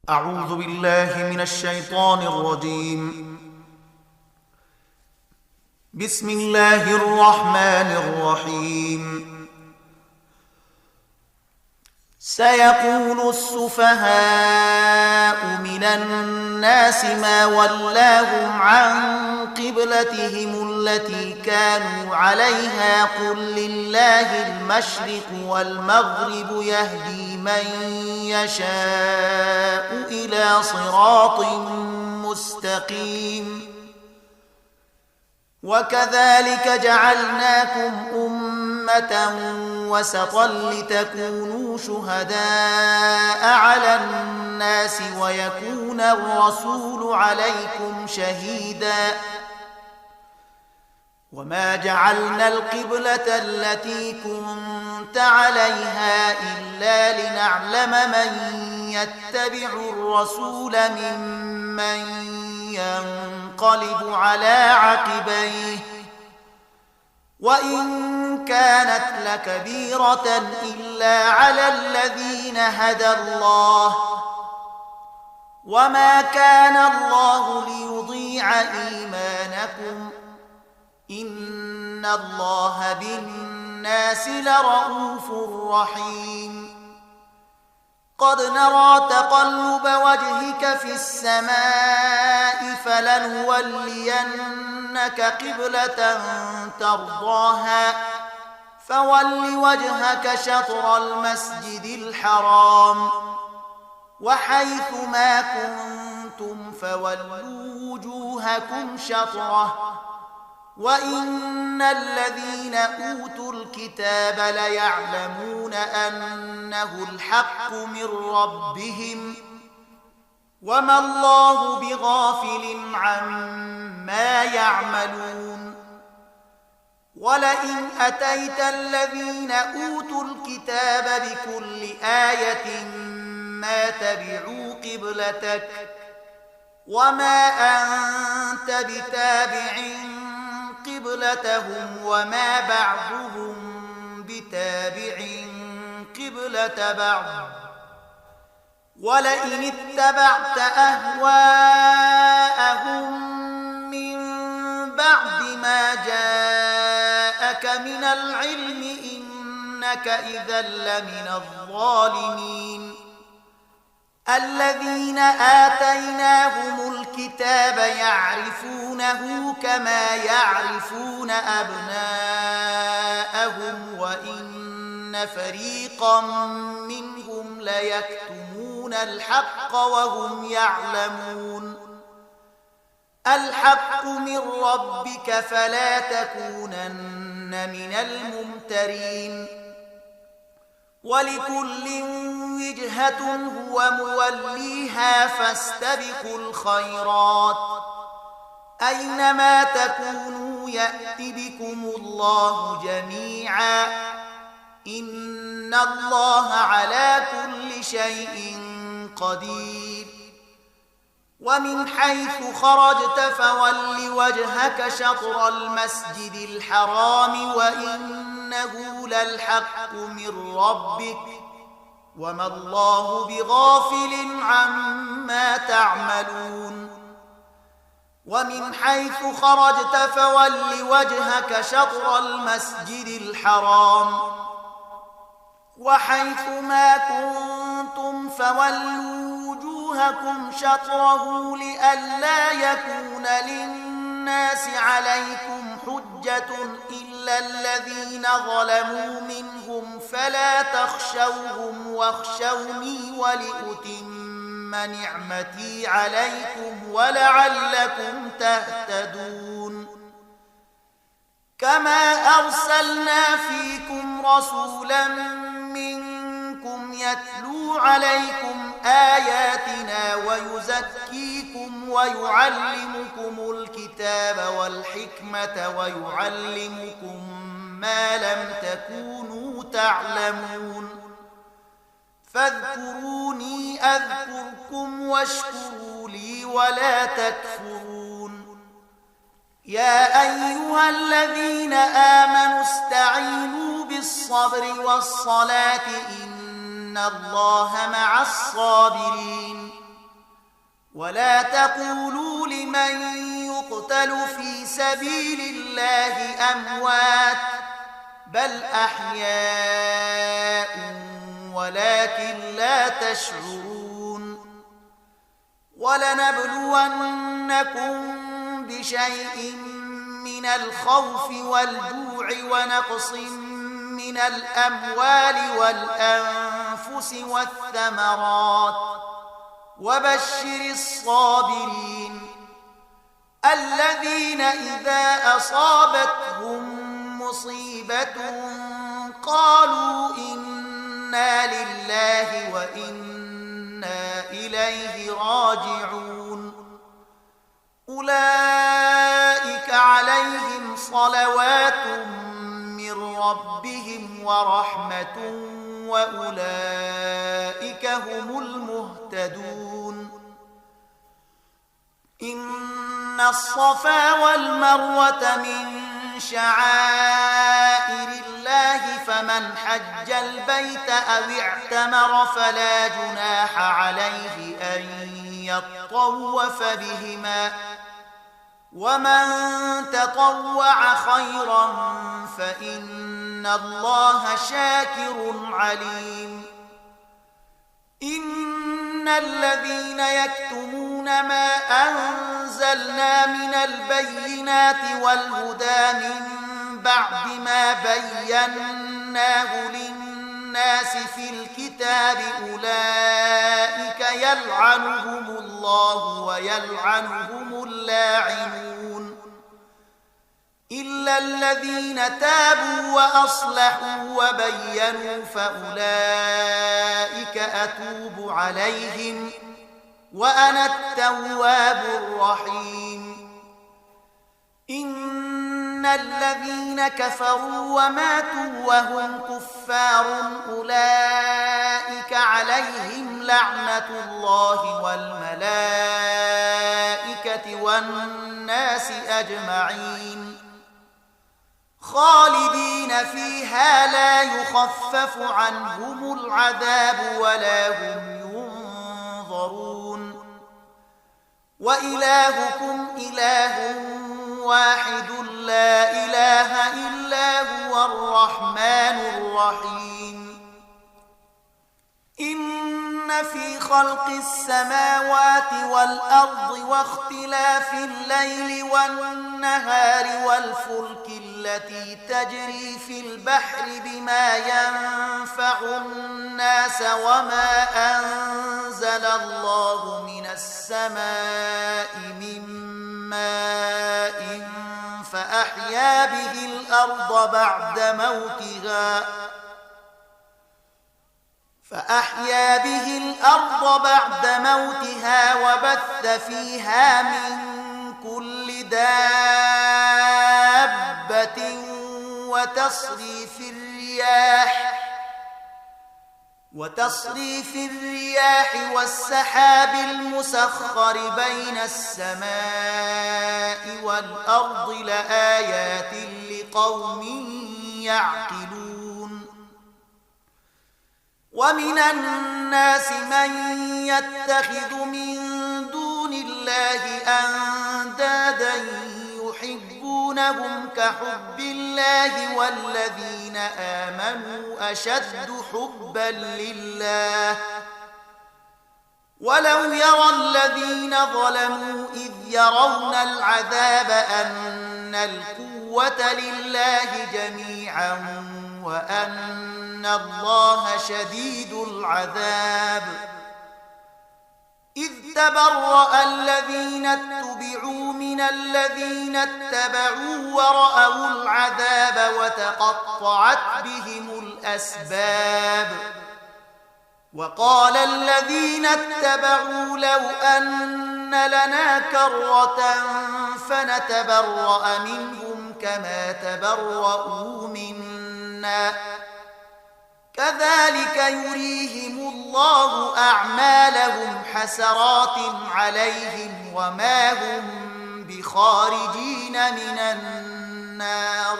أعوذ بالله من الشيطان الرجيم. بسم الله الرحمن الرحيم. سيقول السفهاء من الناس ما ولاهم عن قبلتهم التي كانوا عليها قل لله المشرق والمغرب يهدي من يشاء إلى صراط مستقيم. وكذلك جعلناكم أمة وسطا لتكونوا شهداء على الناس ويكون الرسول عليكم شهيدا. وما جعلنا القبلة التي كنت عليها إلا لنعلم من يتبع الرسول ممن ينقلب على عقبيه، وإن كانت لكبيرة إلا على الذين هدى الله، وما كان الله ليضيع إيمانكم إن الله بالناس لرءوف رحيم. قد نرى تقلب وجهك في السماء فلنولينك قبلة ترضاها فول وجهك شطر المسجد الحرام وحيث ما كنتم فولوا وجوهكم شطره وإن الذين أوتوا الكتاب ليعلمون أنه الحق من ربهم وما الله بغافل عما يعملون. ولئن أتيت الذين أوتوا الكتاب بكل آية ما تبعوا قبلتك وما أنت بتابع قبلتهم وما بعضهم بتابع قبلة بعض. ولئن اتبعت أهواءهم من بعد ما جاءك من العلم إنك إذا لمن الظالمين. الذين آتيناهم الكتاب يعرفونه كما يعرفون أبناءهم وإن فريقا منهم ليكتمون الحق وهم يعلمون. الحق من ربك فلا تكونن من الممترين. ولكل وجهة هو موليها فاستبقوا الخيرات أينما تكونوا يأت بكم الله جميعا إن الله على كل شيء قدير. ومن حيث خرجت فول وجهك شطر المسجد الحرام وإنه للحق من ربك وما الله بغافل عما تعملون. ومن حيث خرجت فول وجهك شطر المسجد الحرام وحيث ما كنتم فولوا وجوهكم شطره لئلا يكون للناس عليكم حجة إلا الذين ظلموا منهم فلا تخشوهم واخشوني ولأتم نعمتي عليكم ولعلكم تهتدون. كما أرسلنا فيكم رسولا منكم يتلو عليكم آياتنا ويزكيكم ويعلمكم الكتاب والحكمة ويعلمكم ما لم تكونوا تعلمون. فاذكروني أذكركم واشكروا لي ولا تكفرون. يا أيها الذين آمنوا استعينوا بالصبر والصلاة إن الله مع الصابرين ولا تقولوا لمن يقتل في سبيل الله أموات بل أحياء ولكن لا تشعرون ولنبلونكم بشيء من الخوف والجوع ونقص من الأموال والأنفس والثمرات وبشر الصابرين الذين إذا أصابتهم مصيبة قالوا إنا لله وإنا إليه راجعون أولئك عليهم صلوات من ربهم ورحمة وأولئك هم المهتدون إن الصفا والمروة من شعائر الله فمن حج البيت أو اعتمر فلا جناح عليه أن يطوف بهما ومن تطوع خيرا فإن الله شاكر عليم إن الذين يكتمون ما أنزلنا من البينات والهدى من بعد ما بيناه للناس في الكتاب أولئك يلعنهم الله ويلعنهم اللاعنون إلا الذين تابوا وأصلحوا وبينوا فأولئك أتوب عليهم وأنا التواب الرحيم إن الذين كفروا وماتوا وهم كفار أولئك عليهم لعنة الله والملائكة والناس أجمعين خالدين فيها لا يخفف عنهم العذاب ولا هم ينظرون وإلهكم إله واحد لا إله إلا هو الرحمن الرحيم إن في خلق السماوات والأرض واختلاف الليل والنهار والفلك التي تجري في البحر بما ينفع الناس وما أنزل الله من السماء من ماء فأحيا به الأرض بعد موتها وبث فيها من كل دابة وتصريف الرياح والسحاب المسخر بين السماء والأرض لآيات لقوم يعقلون ومن الناس من يتخذ من دون الله أندادا يحبونهم كحب الله والذين آمنوا أشد حبا لله ولو يرى الذين ظلموا إذ يرون العذاب أن القوة لله جميعا وأن الله شديد العذاب إذ تبرأ الذين اتبعوا من الذين اتبعوا ورأوا العذاب وتقطعت بهم الأسباب وقال الذين اتبعوا لو أن لنا كرة فنتبرأ منهم كما تبرؤوا منا كذلك يريهم الله أعمالهم حسرات عليهم وما هم بخارجين من النار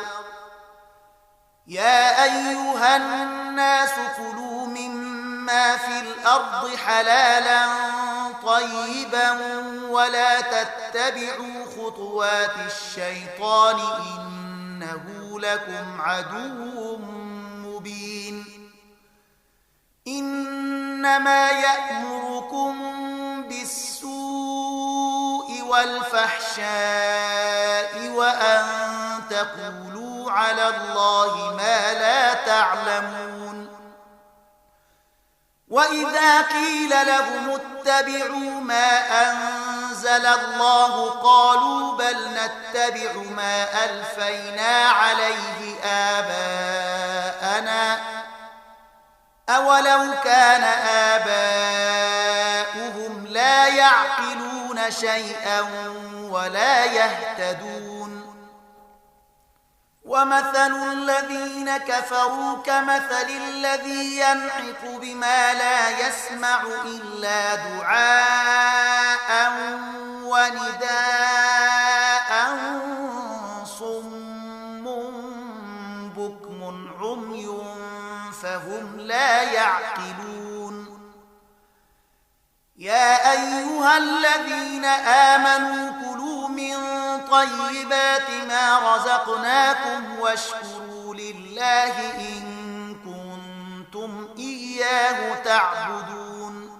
يا أيها الناس كلوا مما ما في الأرض حلالا طيبا ولا تتبعوا خطوات الشيطان إنه لكم عدو مبين إنما يأمركم بالسوء والفحشاء وأن تقولوا على الله ما لا تعلمون وإذا قيل لهم اتبعوا ما أنزل الله قالوا بل نتبع ما ألفينا عليه آباءنا أولو كان آباؤهم لا يعقلون شيئا ولا يهتدون ومثل الذين كفروا كمثل الذي ينعق بما لا يسمع إلا دعاء ونداء صم بكم عمي فهم لا يعقلون يا أيها الذين آمنوا كلوا من طيبات ما رزقناكم واشكروا لله إن كنتم إياه تعبدون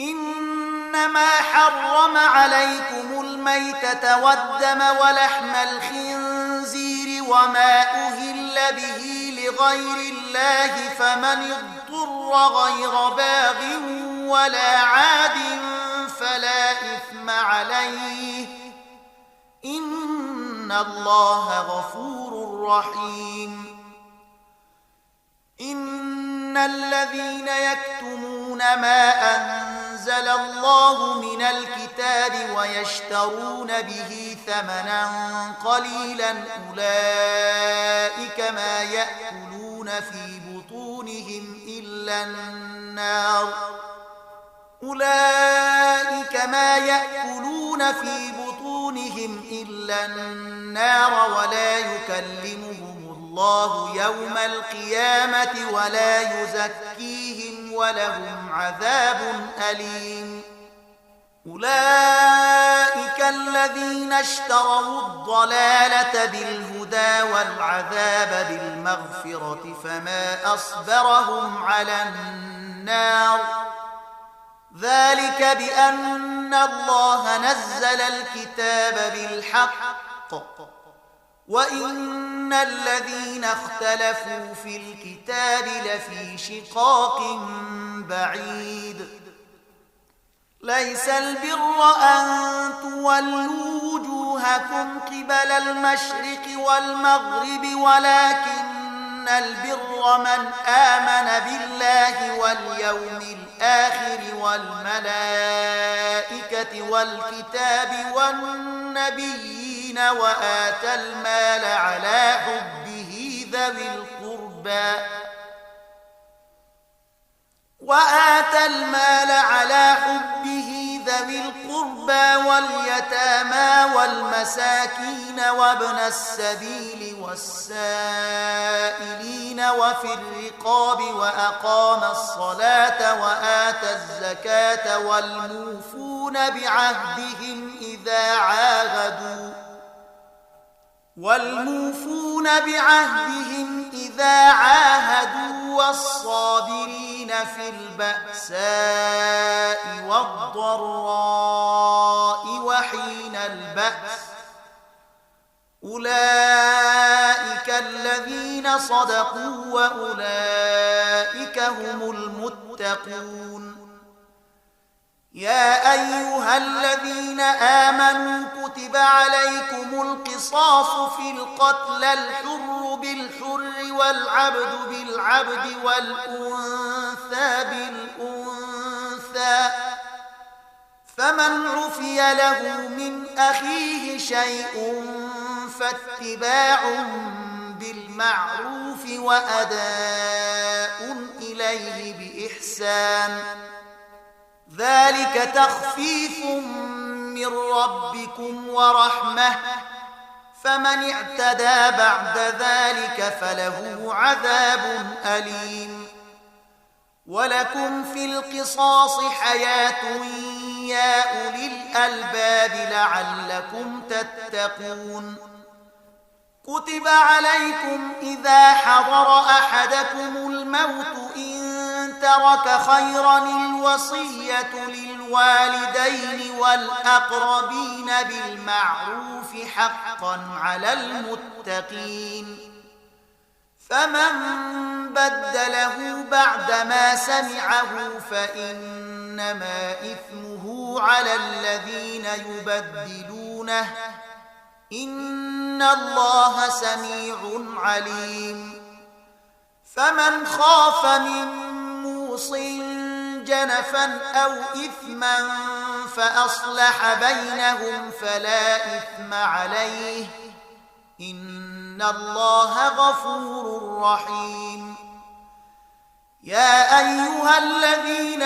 إنما حرم عليكم الميتة والدم ولحم الخنزير وما أهل به لغير الله فمن اضطر غير باغ ولا عاد فلا إثم عليه إن الله غفور رحيم إن الذين يكتمون ما أنزل الله من الكتاب ويشترون به ثمنا قليلا أولئك ما يأكلون في بطونهم إلا النار ولا يكلمهم الله يوم القيامة ولا يزكيهم ولهم عذاب أليم أولئك الذين اشتروا الضلالة بالهدى والعذاب بالمغفرة فما أصبرهم على النار ذلك بأن الله نزل الكتاب بالحق وإن الذين اختلفوا في الكتاب لفي شقاق بعيد ليس البر أن تولوا وجوهكم قبل المشرق والمغرب ولكن البر من آمن بالله واليوم الآخر والملائكة والكتاب والنبيين وآتى المال على حبه ذوي القربى واليتامى والمساكين وابن السبيل والسائلين وفي الرقاب وأقام الصلاة وآتى الزكاة والموفون بعهدهم إذا عاهدوا والصابرين في البأساء والضراء وحين البأس أولئك الذين صدقوا وأولئك هم المتقون يا أيها الذين آمنوا كتب عليكم القصاص في القتلى الحر بالحر والعبد بالعبد والأنثى بالأنثى فمن عفي له من أخيه شيء فاتباع بالمعروف وأداء إليه بإحسان ذلك تخفيف من ربكم ورحمة فمن اعتدى بعد ذلك فله عذاب أليم ولكم في القصاص حياة يا أولي الألباب لعلكم تتقون. كتب عليكم إذا حضر أحدكم الموت إن ترك خيرا الوصية للوالدين والأقربين بالمعروف حقا على المتقين. فمن بدله بعدما سمعه فإنما إثمه على الذين يبدلونه إن الله سميع عليم. فمن خاف من موص جنفا أو إثما فأصلح بينهم فلا إثم عليه إن الله غفور رحيم. يا أيها الذين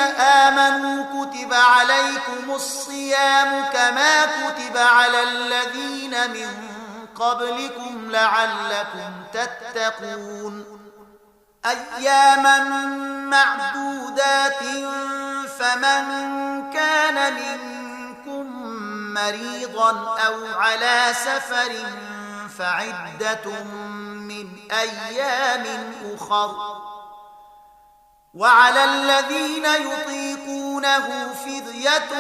آمنوا كتب عليكم الصيام كما كتب على الذين من قبلكم لعلكم تتقون. أياما معدودات فمن كان منكم مريضا أو على سفر فعدة من أيام أخر. وعلى الذين يطيقونه فدية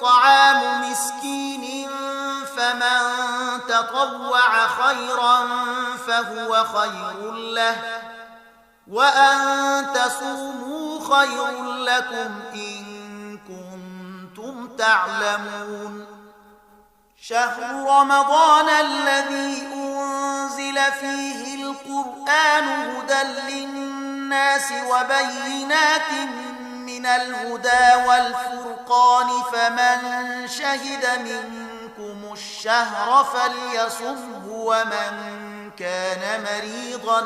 طعام مسكين فمن تطوع خيرا فهو خير له وأن تصوموا خير لكم إن كنتم تعلمون. شهر رمضان الذي أنزل فيه القرآن هدى للناس وبينات من الهدى والفرقان فمن شهد منكم الشهر فليصمه ومن كان مريضا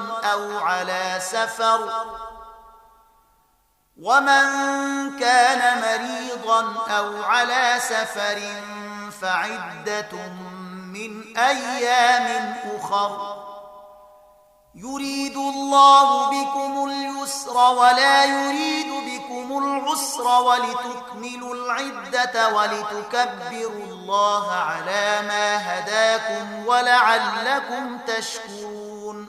أو على سفر فعدة من أيام أخر. يريد الله بكم اليسر ولا يريد بكم العسر ولتكملوا العدة ولتكبروا الله على ما هداكم ولعلكم تشكرون.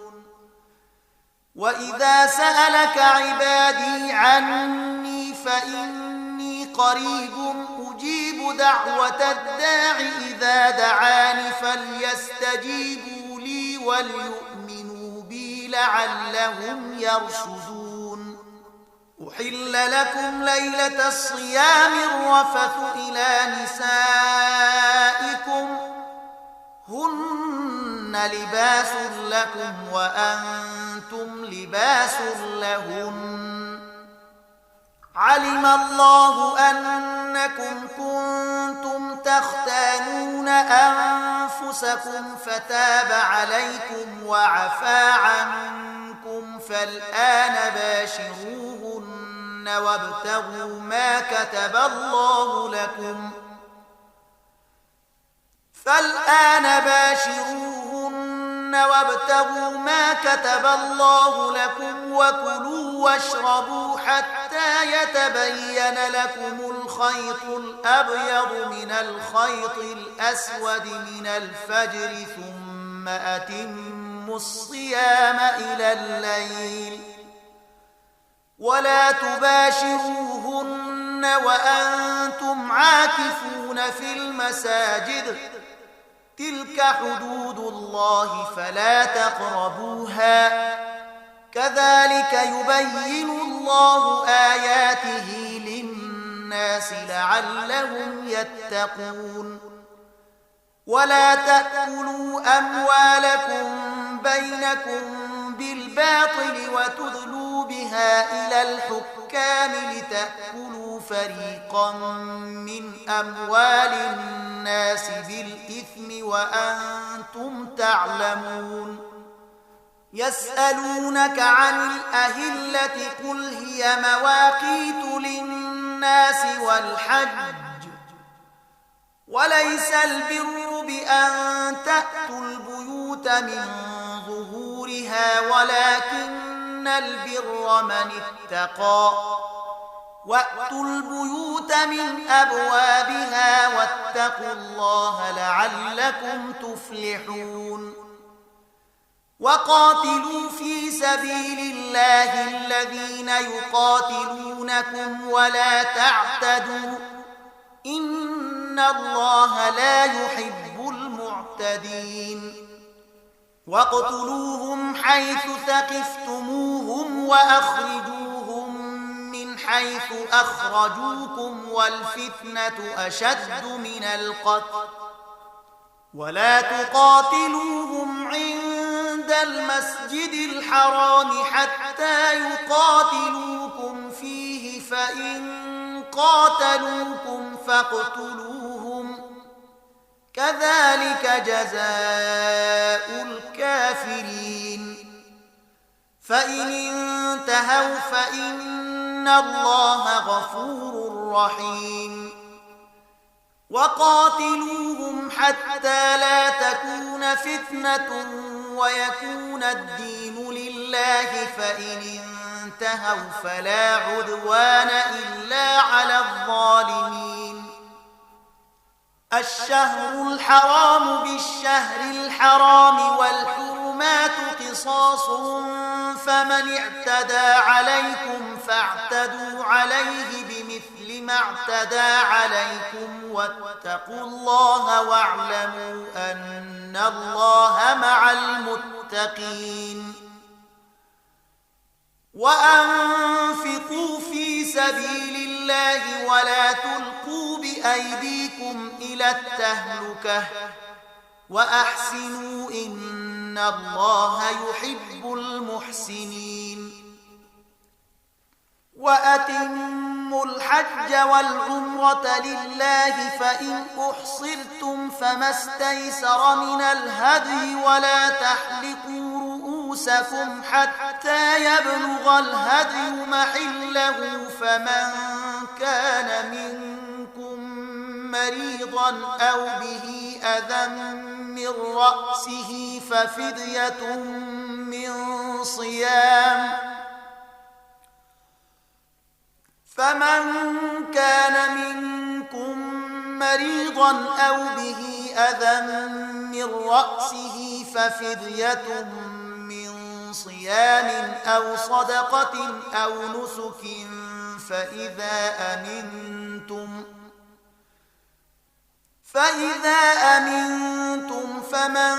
وإذا سألك عبادي عني فإني قريب أجيب دعوة الداع إذا دعاني فليستجيبوا لي وليؤمنوا بي لعلهم يرشدون. أحل لكم ليلة الصيام الرفث إلى نسائكم هن لباس لكم وأنتم لباس لهن. علم الله أنكم كنتم تختانون أنفسكم فتاب عليكم وعفى عنكم فالآن باشروهن وابتغوا ما كتب الله لكم وكلوا واشربوا حتى يتبين لكم الخيط الأبيض من الخيط الأسود من الفجر ثم أتموا الصيام إلى الليل ولا تباشروهن وأنتم عاكفون في المساجد تلك حدود الله فلا تقربوها كذلك يبين الله آياته للناس لعلهم يتقون. ولا تأكلوا أموالكم بينكم بالباطل وتدلوا بها إلى الحكام لتأكلوا فريقا من أموال الناس بالإثم وأنتم تعلمون. يسألونك عن الأهلة قل هي مواقيت للناس والحج وليس البر بأن تأتوا البيوت من ظهورها ولكن البر من اتقى وأتوا البيوت من أبوابها واتقوا الله لعلكم تفلحون وقاتلوا في سبيل الله الذين يقاتلونكم ولا تعتدوا إن الله لا يحب المعتدين واقتلوهم حيث ثقفتموهم وأخرجوهم من حيث أخرجوكم والفتنة أشد من القتل ولا تقاتلوهم عند المسجد الحرام حتى يقاتلوكم فيه فإن قاتلوكم فاقتلوهم كذلك جزاء الكافرين فإن انتهوا فإن الله غفور رحيم وقاتلوهم حتى لا تكون فتنة ويكون الدين لله فإن انتهوا فلا عدوان إلا على الظالمين الشهر الحرام بالشهر الحرام والحرمات قصاص فمن اعتدى عليكم فاعتدوا عليه بمثل ما اعتدى عليكم واتقوا الله واعلموا أن الله مع المتقين وأنفقوا في سبيل الله ولا تلقوا بأيديكم إلى التهلكة وأحسنوا إن الله يحب المحسنين وأتموا الحج والعمرة لله فإن أحصرتم فما استيسر من الهدي ولا تحلقوا رؤوسكم حتى يبلغ الهدي محله فمن كان منكم مريضا أو به أذى من رأسه ففدية من صيام فمن كان منكم مريضا أو به أذى من رأسه ففدية من صيام أو صدقة أو نسك فإذا أمنتم فمن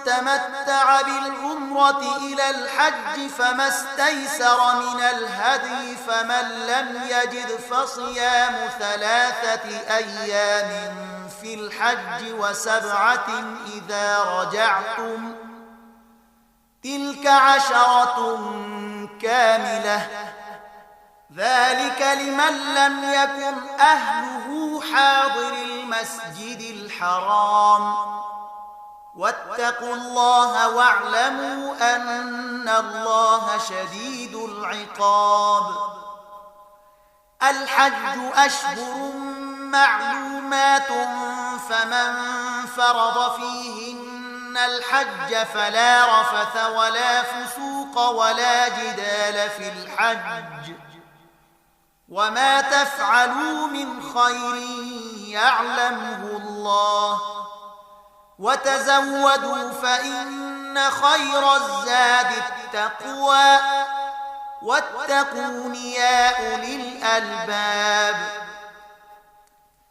تمتع بالعمرة إلى الحج فما استيسر من الهدي فمن لم يجد فصيام 3 أيام في الحج و7 إذا رجعتم تلك 10 كاملة ذلك لمن لم يكن أهله حاضر المسجد الحرام واتقوا الله واعلموا أن الله شديد العقاب الحج أشهر معلومات فمن فرض فيهن الحج فلا رفث ولا فسوق ولا جدال في الحج وما تفعلوا من خير يعلمه الله وتزودوا فإن خير الزاد التقوى واتقون يا أولي الألباب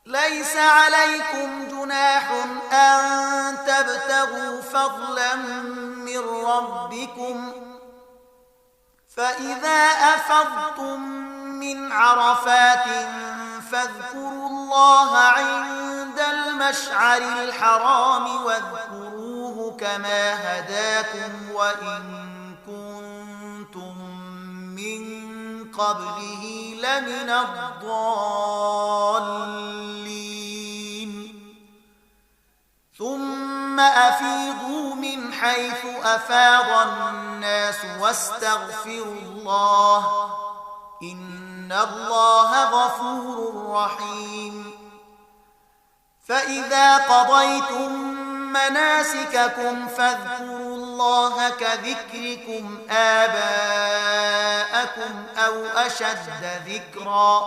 ليس عليكم جناح أن تبتغوا فضلا من ربكم فإذا أفضتم من عرفات فاذكروا الله عند المشعر الحرام واذكروه كما هداكم وإن كنتم من قبله لمن الضالين ثم أفيضوا من حيث أفاض الناس واستغفروا الله إن الله غفور رحيم فإذا قضيتم مناسككم فاذكروا الله الله كذكركم آباءكم أو أشد ذكرا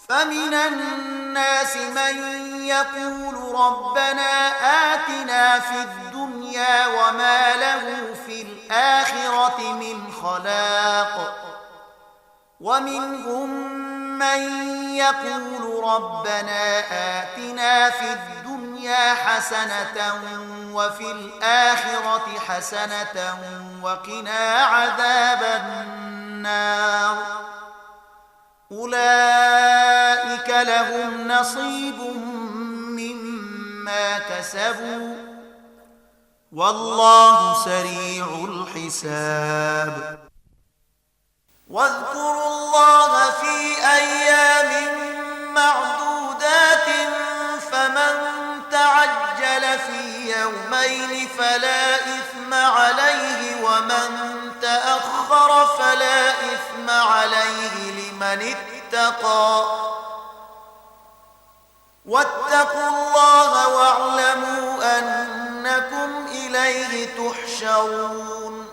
فمن الناس من يقول ربنا آتنا في الدنيا وما له في الآخرة من خلاق ومنهم من يقول ربنا آتنا في الدنيا حسنة وفي الآخرة حسنة وقنا عذاب النار أولئك لهم نصيب مما كسبوا والله سريع الحساب واذكروا الله في أيام معدودات فمن تعجل في يومين فلا إثم عليه ومن تأخر فلا إثم عليه لمن اتقى واتقوا الله واعلموا أنكم إليه تحشرون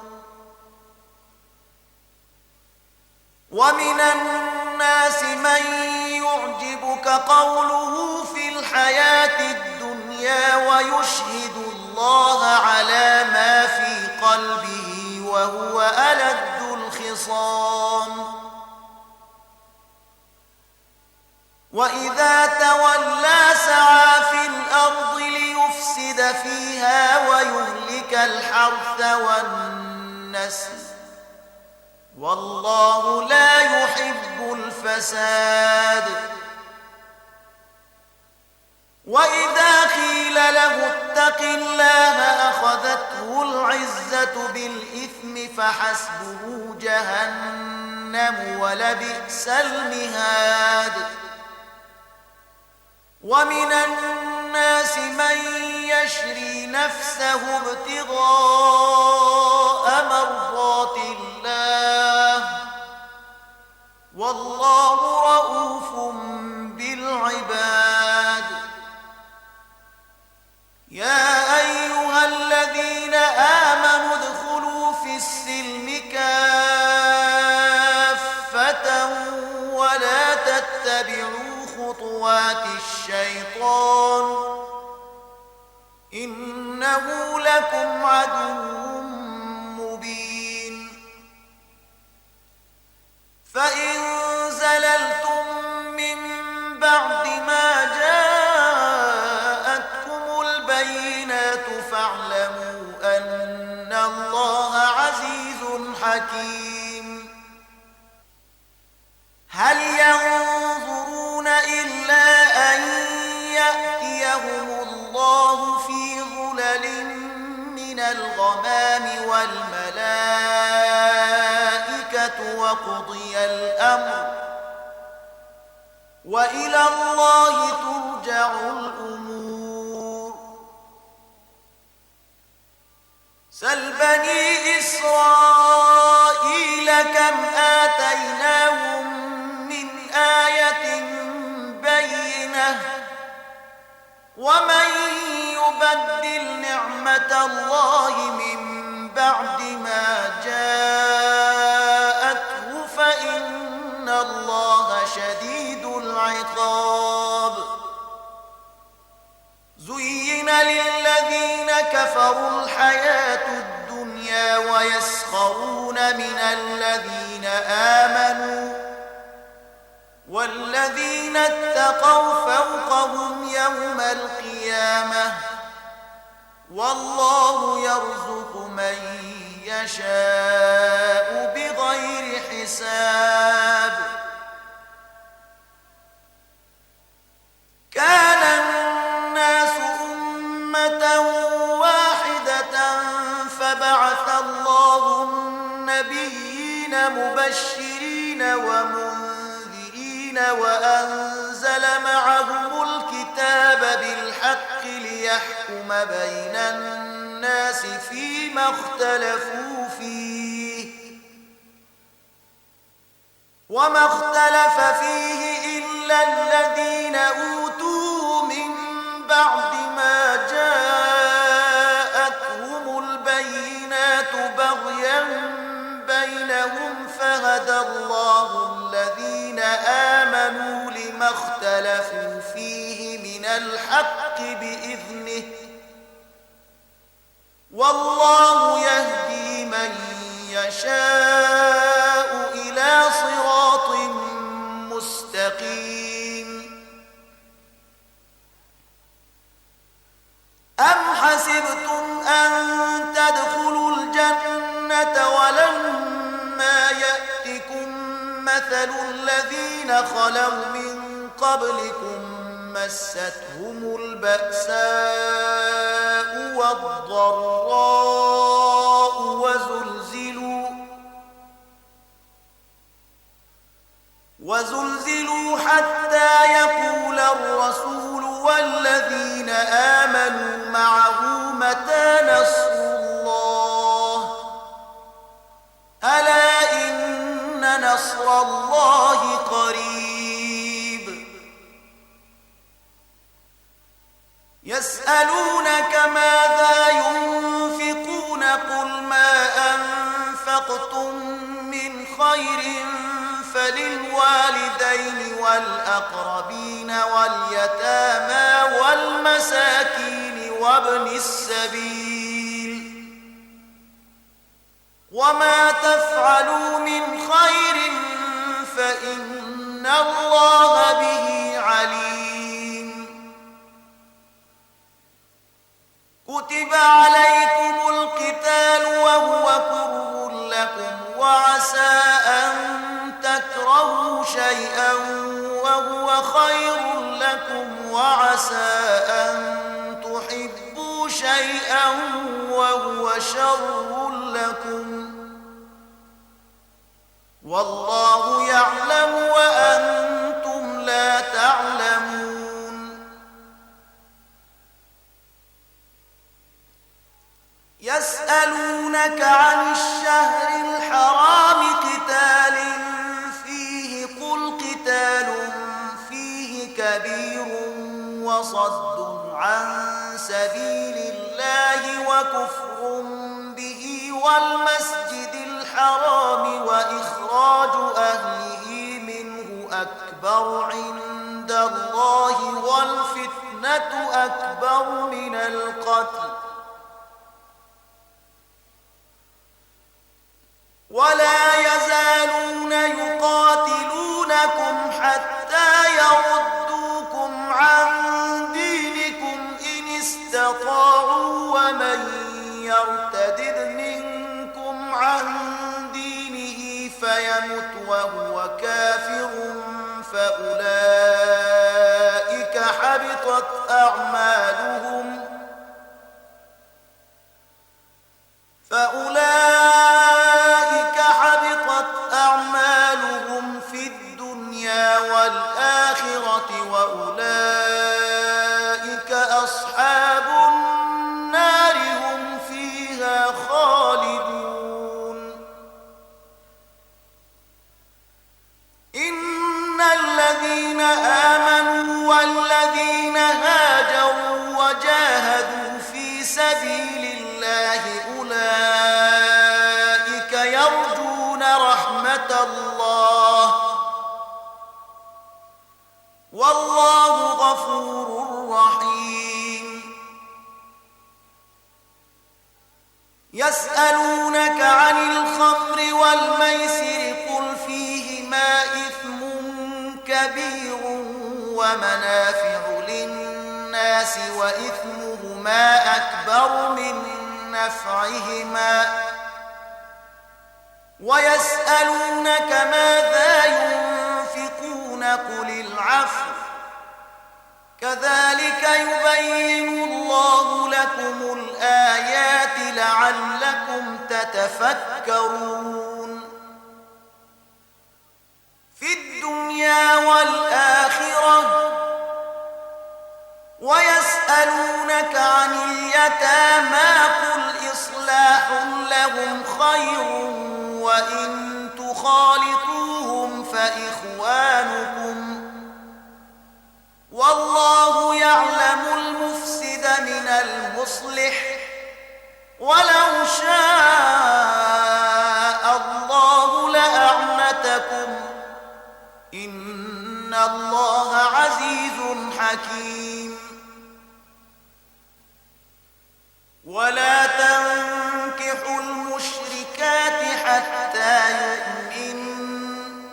ومن الناس من يعجبك قوله في الحياة الدنيا ويشهد الله على ما في قلبه وهو ألد الخصام وإذا تولى سعى في الأرض ليفسد فيها ويهلك الحرث والنسل والله لا يحب الفساد وإذا قيل له اتق الله أخذته العزة بالإثم فحسبه جهنم ولبئس المهاد ومن الناس من يشري نفسه ابتغاء مرضات الله والله رؤوف بالعباد يا أيها الذين آمنوا ادخلوا في السلم كافة ولا تتبعوا خطوات الشيطان إنه لكم عدو مبين فإن زللتم من بعد ما جاءتكم البينات فاعلموا أن الله عزيز حكيم هل ينظرون إلا أن يأتيهم الله في ظلل من الغمام والملائكة وقضي الأمر وإلى الله ترجع الأمور سل بني إسرائيل كم آتيناهم من آية بينة ومن يبدل نعمة الله من بعد ما جاءته فإن الله شديد العقاب زين للذين كفروا الحياة الدنيا ويسخرون من الذين آمنوا والذين اتقوا فوقهم يوم القيامة والله يرزق من يشاء بغير حساب كان الناس أمة واحدة فبعث الله النبيين مبشرين ومنذرين وأنزل معهم الكتاب بالحق ليحكم بين الناس فيما اختلفوا فيه وما اختلف فيه إلا الذين أوتوه من بعد ما جاءتهم البينات هدى الله الذين آمنوا لما اختلفوا فيه من الحق بإذنه والله يهدي من يشاء إلى صراط مستقيم أم حسبتم أن تدخلوا الجنة ولما يأتكم مثل الذين خلوا من قبلكم مستهم البأساء والضراء وزلزلوا حتى يقول الرسول والذين آمنوا معه متى نصر الله ألا إن نصر الله قريب يسألونك ماذا ينفقون قل ما أنفقتم من خير فللوالدين والأقربين واليتامى والمساكين وابن السبيل وما تفعلوا من خير فإن الله به عليم كتب عليكم القتال وهو كره لكم وعسى أن تكرهوا شيئا وهو خير لكم وعسى أن تحبوا شيئا وهو شر لكم والله يعلم وأنتم لا تعلمون يسألونك عن الشهر الحرام قتال فيه قل قتال فيه كبير وصد عن سبيل الله وكفر به والمسجد الحرام وإخراج أهله منه أكبر عند الله والفتنة أكبر من القتل ولا يزالون يقاتلونكم حتى يردوكم عن دينكم إن استطاعوا ومن يرتدد منكم عن دينه فيمت وهو كافر فأولئك حبطت أعمالهم في الدنيا والآخرة وأولئك أصحاب النار هم فيها خالدون إن الذين آمنوا والذين هاجروا وجاهدوا في سبيل الله أولئك يرجون رحمة الله والله غفور رحيم يسألونك عن الخمر والميسر قل فيهما إثم كبير ومنافع للناس وإثمهما أكبر من نفعهما ويسألونك ماذا ينفقون قل العفو كذلك يبين الله لكم الآيات لعلكم تتفكرون في الدنيا والآخرة ويسألونك عن اليتامى قل إصلاح لهم خير وإن تخالطوهم فإخوانكم والله يعلم المفسد من المصلح ولو شاء الله لأعنتكم الله عزيز حكيم. ولا تنكحوا المشركات حتى يؤمنن،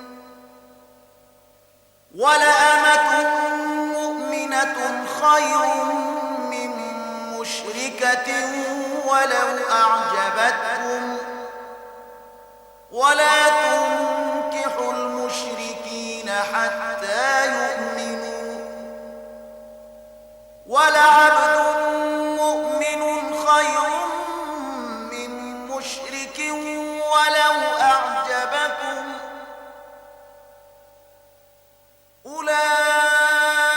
ولأمة مؤمنة خير من مشركة ولو أعجبتكم، ولا تنكحوا المشركين حتى يؤمنوا، ولعبد مؤمن خير من مشرك ولو أعجبكم، أولئك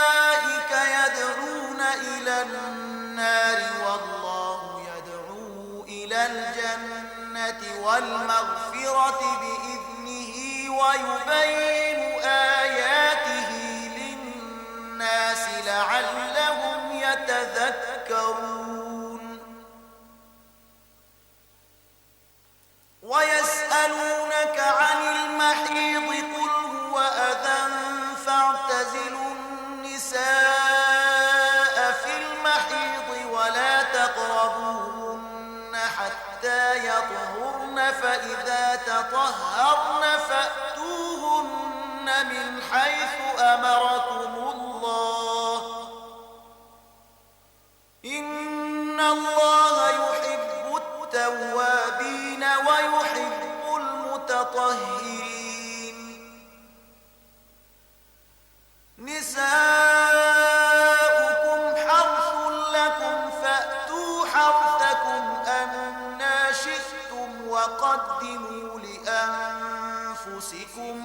يدعون إلى النار والله يدعو إلى الجنة والمغفرة بإذنه ويبين آياته للناس لعلهم يتذكرون. ويسألونك عن المحيض قل هو أذى فاعتزلوا النساء في المحيض ولا تقربوهن حتى يطهرن، فإذا تطهرن فأتوهن من حيث أمركم الله، إن الله يحب التوابين ويحب المتطهرين. نساؤكم حرث لكم فأتوا حرثكم أنى شئتم وقدموا لأنفسكم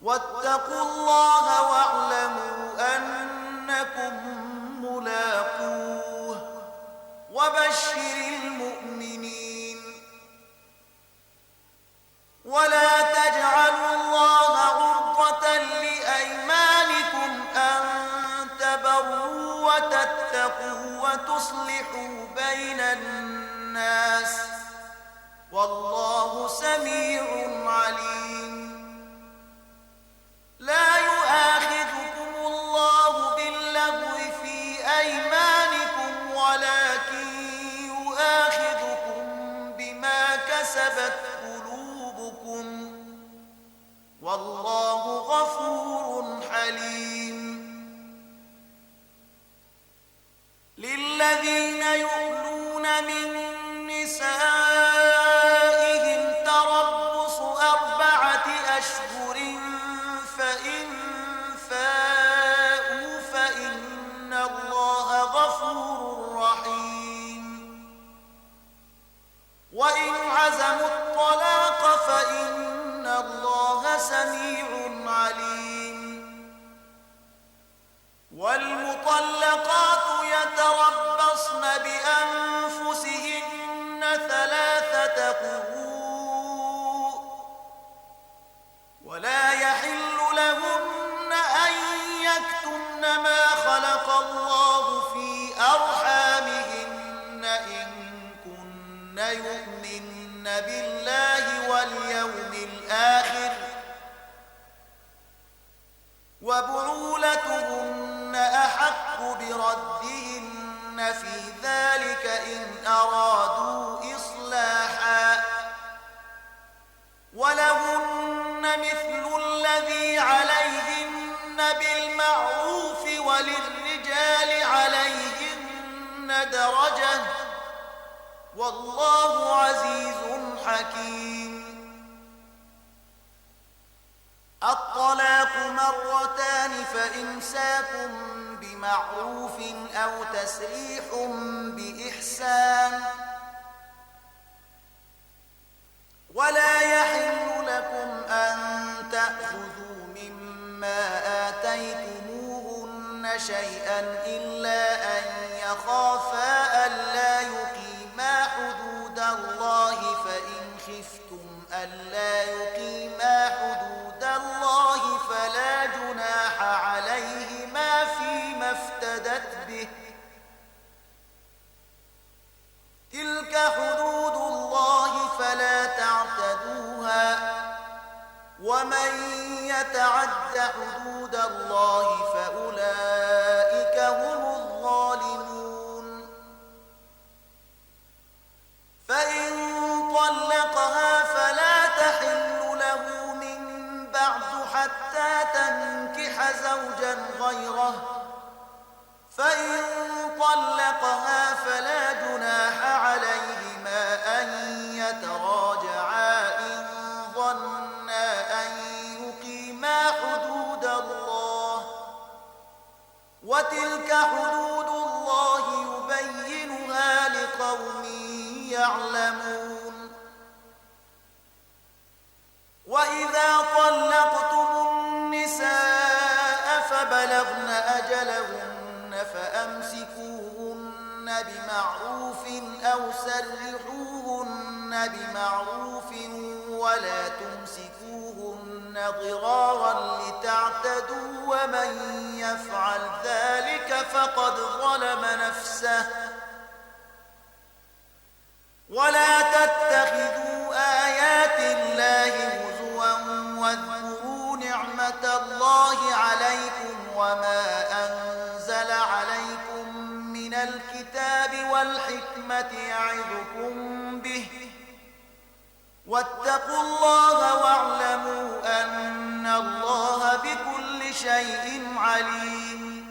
واتقوا الله واعلموا أنكم ملاقوه وبشر المؤمنين. ولا تجعلوا الله عرضة لأيمانكم أن تبروا وتتقوا وتصلحوا بين الناس والله سميع عليم. لا يؤاخذكم الله باللغو في أيمانكم ولكن يؤاخذكم بما كسبت قلوبكم والله غفور حليم. للذين يؤلون من نسائهم تربص 4 أشهر فإن فاءوا فإن الله غفور رحيم. وإن عزموا الطلاق فإن الله سميع عليم. والمطلقات يتربصن بأنفسهن 3 قروء ولا يحل لهن أن يكتمن ما خلق الله في أرحامهن إن كن يؤمن بالله واليوم الآخر، وبعولتهن أحق بردهن في ذلك إن أرادوا إصلاحا، ولهن مثل الذي عليهن بالمعروف وللرجال عليهن درجة والله عزيز حكيم. الطلاق 2 فإمساك بمعروف أو تسريح بإحسان. ولا يحل لكم أن تأخذوا مما آتيتموهن شيئا إلا أن يخافا ألا يقيما حدود الله، فإن خفتم ألا يقيما حدود الله فلا جناح عليهما فيما افتدت به، تلك حدود الله فلا تعتدوها، ومن يتعد يتعد حدود الله فأولئك هم الظالمون. فإن طلقها فلا تحل له من بعد حتى تنكح زوجا غيره، فإن طلقها فلا جناح عليهما أن يتراجعا إن ظنا أن يقيما حدود الله، وتلك حدود الله يبينها لقوم يعلمون. وإذا طلقتم النساء فبلغن أجلهن فأمسكوهن بمعروف أو سرحوهن بمعروف ولا تمسكوهن ضرارا لتعتدوا، ومن يفعل ذلك فقد ظلم نفسه. ولا تتخذوا آيات الله هزوا واذكروا نعمة الله عليكم وما أنزل عليكم من الكتاب والحكمة يعظكم به، واتقوا الله واعلموا أن الله بكل شيء عليم.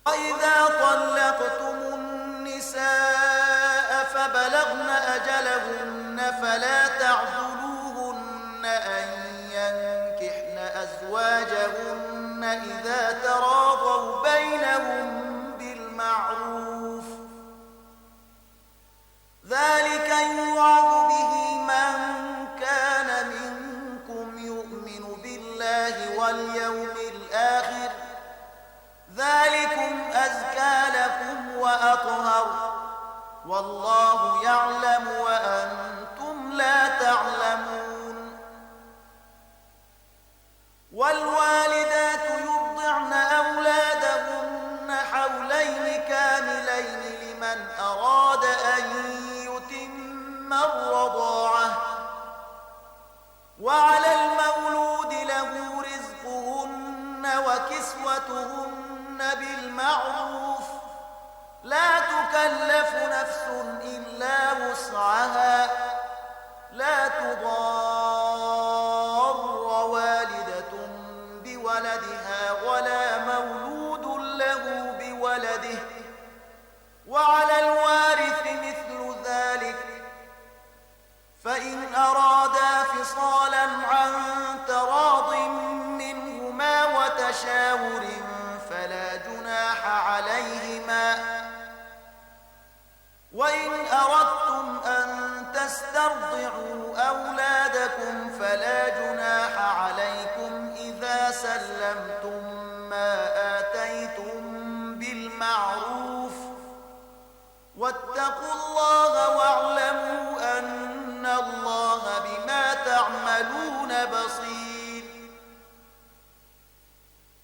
وإذا طلقتم النساء فبلغن أجلهن فلا تعضلوهن أن ينكحن أزواجهن إذا تراضوا بينهم بالمعروف، ذلك يوعظ به من كان منكم يؤمن بالله واليوم الآخر، ذلكم أزكى لكم وأطهر، والله يعلم وأنتم لا تعلمون. والوالدات يرضعن أولادهن حولين كاملين لمن أراد أن يتم الرضاعة، وعلى المولود له رزقهن وكسوتهن بالمعروف، لا تكلف نفس إلا وسعها، لا تضار والدة بولدها ولا مولود له بولده، وعلى الوارث مثل ذلك، فإن أرادا فصالا عن تراض منهما وتشاور فلا جناح عليهما. وإن أردتم أن تسترضعوا أولادكم فلا جناح عليكم إذا سلمتم ما آتيتم بالمعروف، واتقوا الله واعلموا أن الله بما تعملون بصير.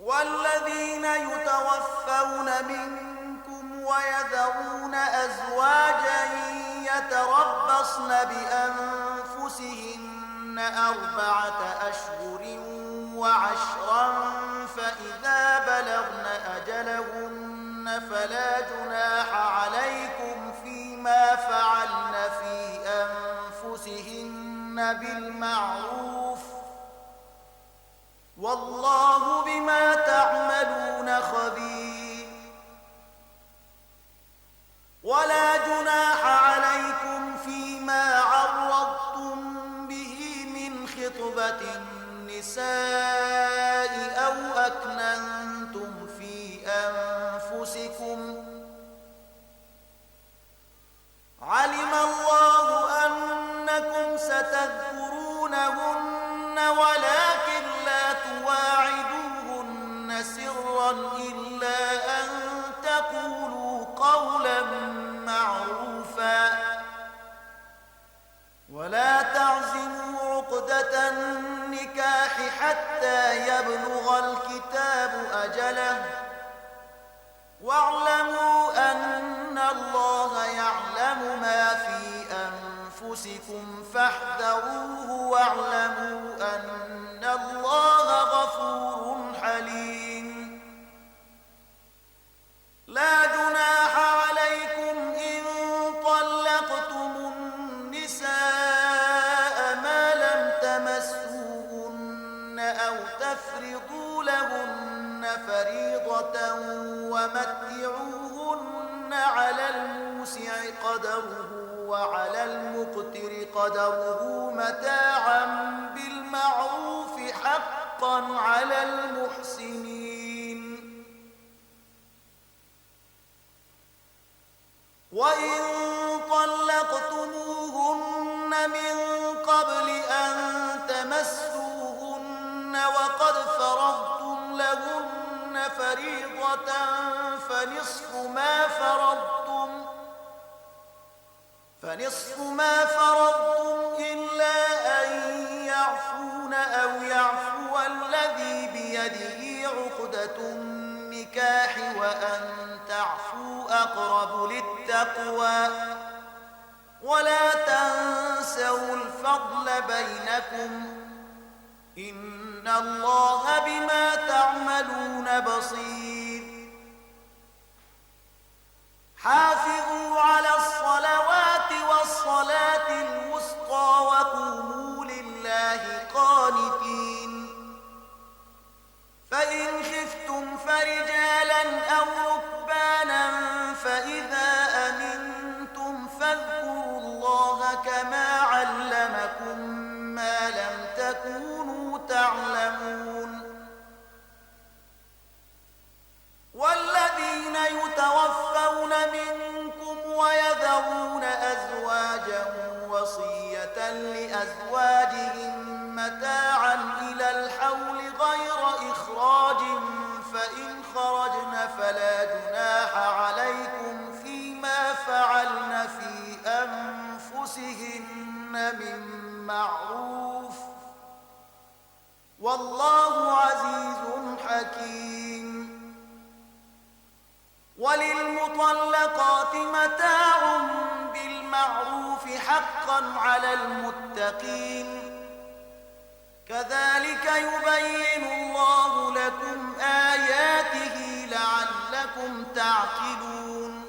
والذين يتوفون منكم ويذرون أزواجا يتربصن بأنفسهن 4 أشهر وعشرا، فإذا بلغن أجلهن فلا جناح عليكم فيما فعلن في أنفسهن بالمعروف، والله بما تعملون خبير. ولا جناح عليكم فيما عرضتم به من خطبة النساء أو أكننتم في أنفسكم، علم الله أنكم ستذكرونهن ولكن لا تواعدوهن سرا إلا أن تقولوا قولا معروفا، ولا تعزموا عقدة النكاح حتى يبلغ الكتاب أجله، واعلموا أن الله يعلم ما في أنفسكم فاحذروه، واعلموا أن الله لهن فريضة ومتعوهن على الموسع قدره وعلى المقتر قدره متاعا بالمعروف حقا على المحسنين. وإن طلقتموهن من قبل أن تمسوهن وقد فرضتم لهن فريضة فنصف ما فرضتم إلا أن يعفون أو يعفو الذي بيده عقدة النكاح وأن تعفوا أقرب للتقوى ولا تنسوا الفضل بينكم إن الله بما تعملون بصير. حافظوا على الصلوات والصلاة الوسطى وقوموا لله قانتين. فإن خفتم فرجالا أو ركبانا فإذا أمنتم فاذكروا الله كما علمكم ما لم تكونوا تعلمون. والذين يتوفون منكم ويذرون أزواجا وصية لأزواجهم متاعا إلى الحول غير إخراج فإن خرجن فلا جناح عليكم فيما فعلن في أنفسهن من معروف والله عزيز حكيم. وللمطلقات متاع بالمعروف حقا على المتقين. كذلك يبين الله لكم آياته لعلكم تعقلون.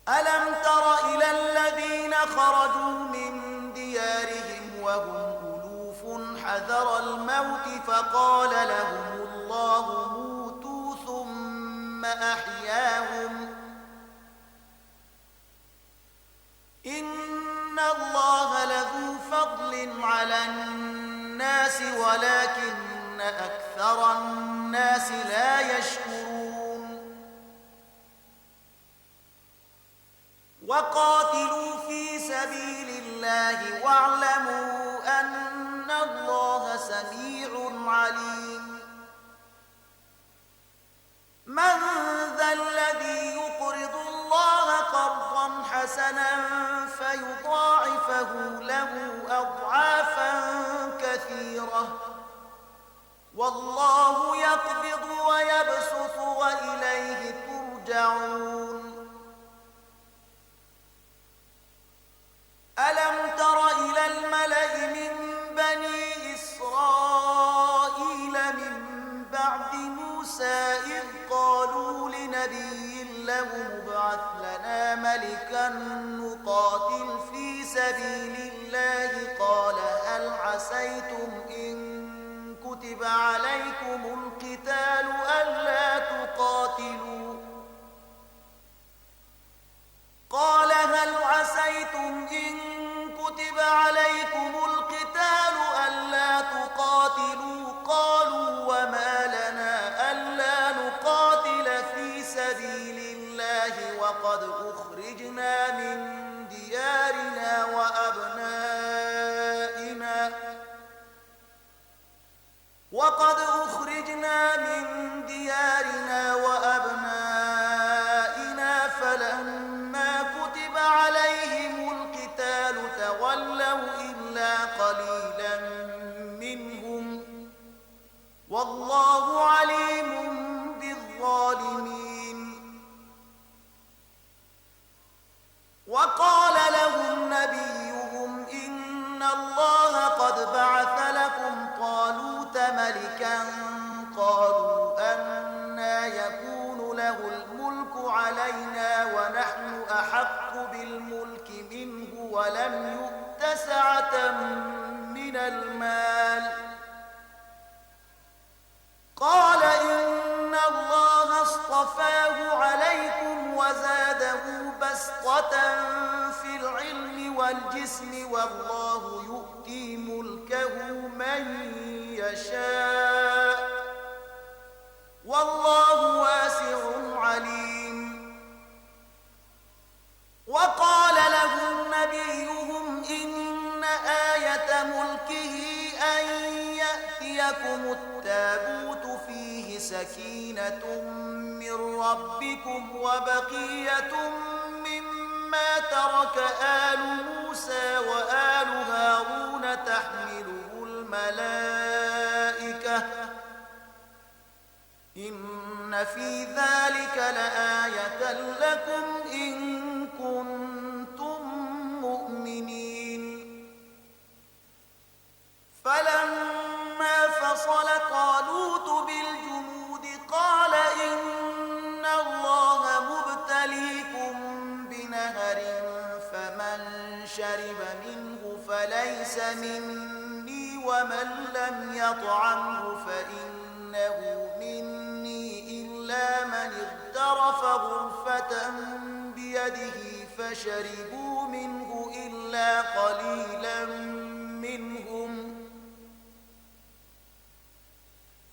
ألم تر إلى الذين خرجوا من ديارهم وهم ألوف حذر الموت فقال لهم الله موتوا ثم أحياهم إن الله لذو فضل على الناس ولكن أكثر الناس لا يشكرون. وقاتلوا في سبيل الله واعلموا أن الله سميع عليم. من ذا الذي يقرض الله قرضا حسنا فيضاعفه له أضعافا كثيرة والله يقبض ويبسط وإليه ترجعون. ألم تر إلى الملأ من بني إسرائيل من بعد موسى إذ قالوا لنبي له ابعث لنا ملكا نقاتل في سبيل الله قال هل عسيتم إن كتب عليكم القتال ألا تقاتلوا قال هل عسيتم إن كتب عليكم القتال ألا تقاتلوا قالوا وما لنا ألا نقاتل في سبيل الله وقد أخرجنا من ديارنا وأبنائنا فلما كتب عليهم القتال تولوا إلا قليلا منهم والله عليم بالظالمين. وقال لهم نبيهم إن الله قد بعث لكم طالوت ملكا قالوا أنى يكون له الملك علينا ونحن أحق بالملك منه ولم يؤت سعة من المال والجسم، والله يؤتي ملكه من يشاء، والله واسع عليم. وقال لهم نبيهم إن آية ملكه أن يأتيكم التابوت فيه سكينة من ربكم وبقية مما ترك آل موسى وآل هارون تحمله الملائكة، إن في ذلك لآية لكم إن كنتم مؤمنين. فلما فصل طالوت بالجنود قال إن الله مبتليكم بنهر، فمن شرب منه فليس مني، ومن لم يطعمه فإنه مني إلا من اغترف غرفة بيده فشربوا منه إلا قليلا منهم.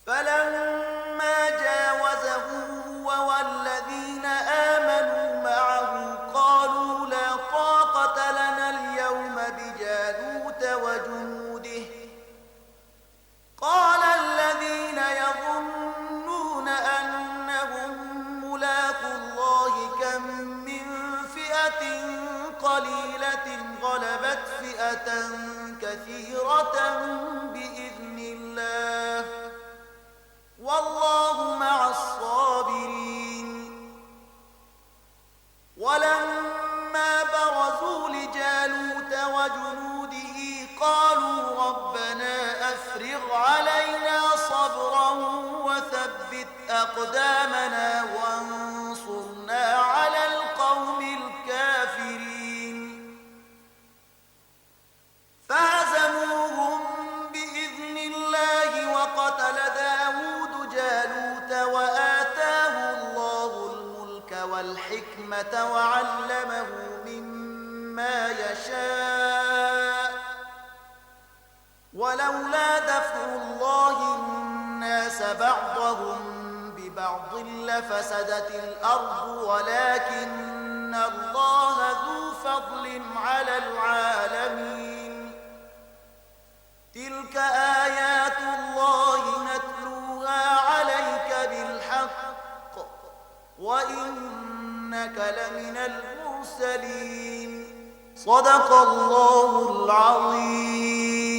فلما جاوزه هو والذين آمنوا معه قالوا لا طاقة لنا اليوم بجالوت وجنوده. قال الذين يظنون أنهم ملاقو الله كم من فئة قليلة غلبت فئة كثيرة بإذن الله، والله مع الصابرين. ولما برزوا لجالوت وجنوده قالوا ربنا أفرغ علينا صبرا وثبت أقدامنا وانصرنا على القوم الكافرين. فهزموهم بإذن الله، وقتل داود جالوت وآتاه الله الملك والحكمة وعلمه مما يشاء. ولولا دفع الله الناس بعضهم ببعض لفسدت الأرض، ولكن الله ذو فضل على العالمين. تلك آيات الله نتلوها عليك بالحق، وإنك لمن المرسلين. صدق الله العظيم.